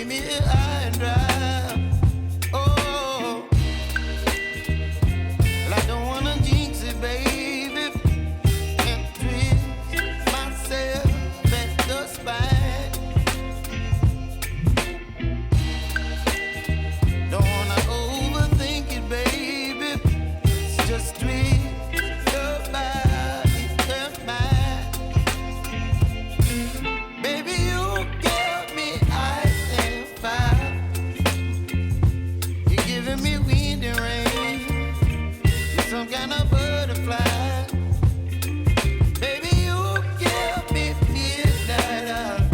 me here high and dry. Oh, well, I don't wanna jinx it, baby, and twist myself at the spine. Don't wanna overthink it, baby. It's just twist your body and mine. Baby, you give me ice and fire. You're giving me wind and rain. You're some kind of butterfly. Baby, you give me midnight.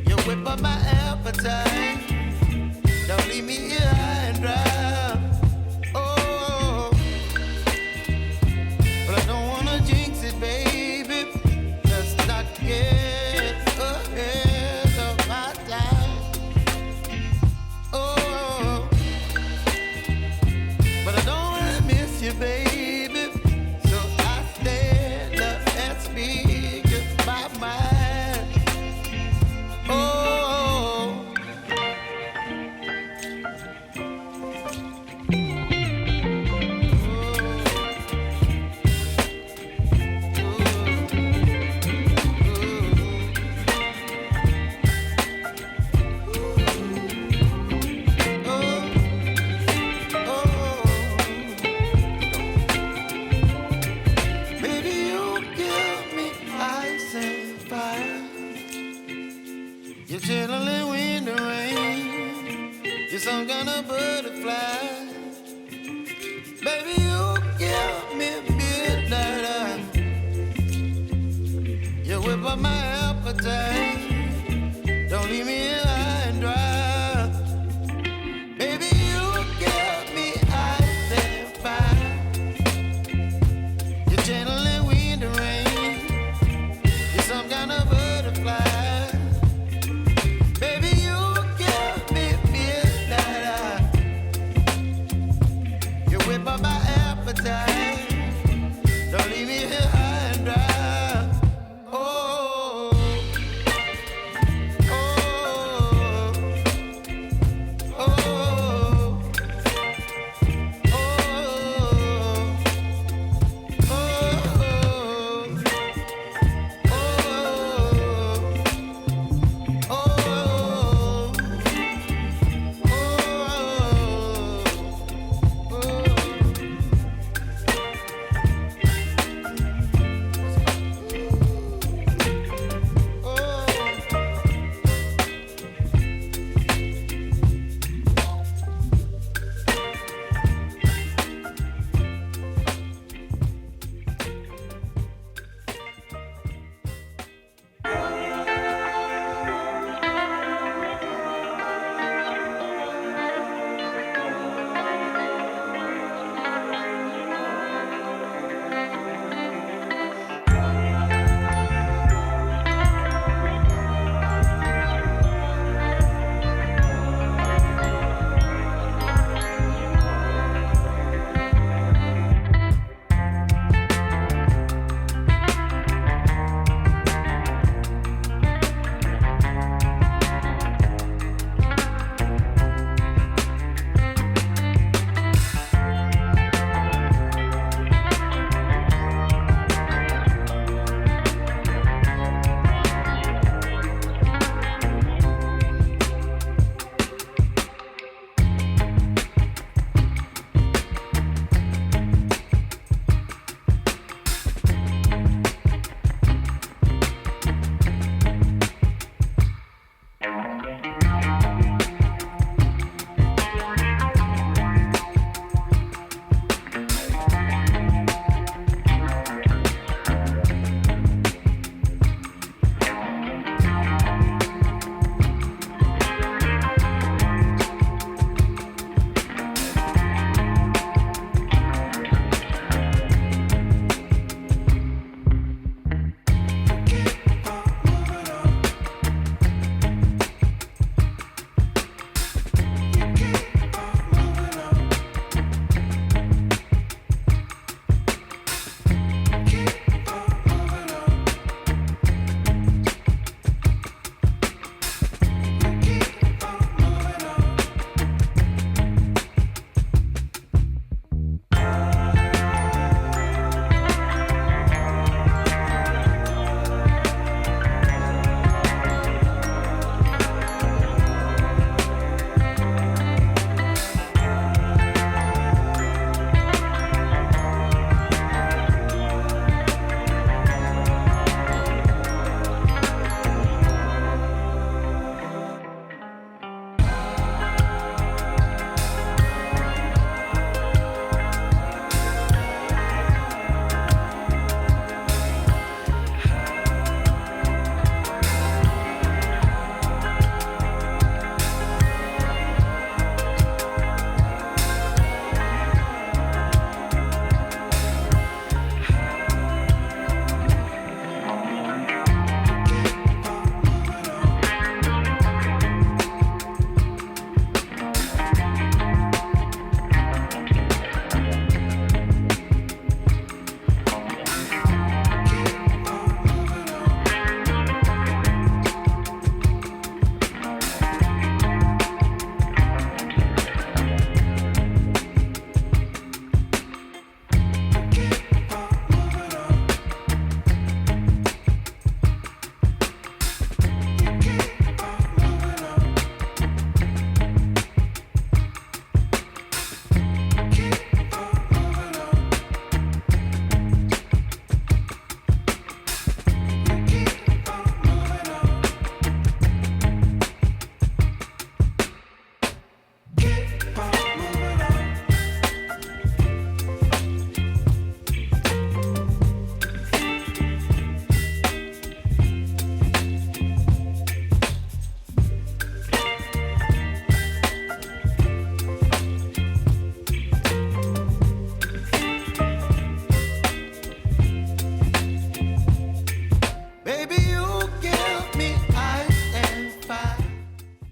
You whip up my appetite. Don't leave me here high and dry. Oh, but I don't wanna jinx it, baby. Let's not get ahead of my time. Oh, but I don't wanna miss you, baby. So I stand up and speak my mind. Oh. Baby, you give me ice and fire. You're chilling wind and rain. You're some kind of butterfly. Baby, you give me midnight. You whip up my appetite. Don't leave me here high and dry. Baby, you give me ice and fire. You're channeling wind and rain. You're some kind of butterfly. Baby, you give me midnight. You whip up my appetite. Don't leave me here high and dry. Oh, oh.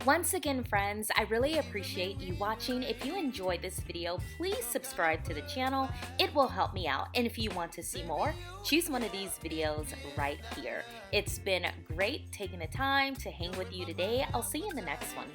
Once again, friends, I really appreciate you watching. If you enjoyed this video, please subscribe to the channel. It will help me out. And if you want to see more, choose one of these videos right here. It's been great taking the time to hang with you today. I'll see you in the next one.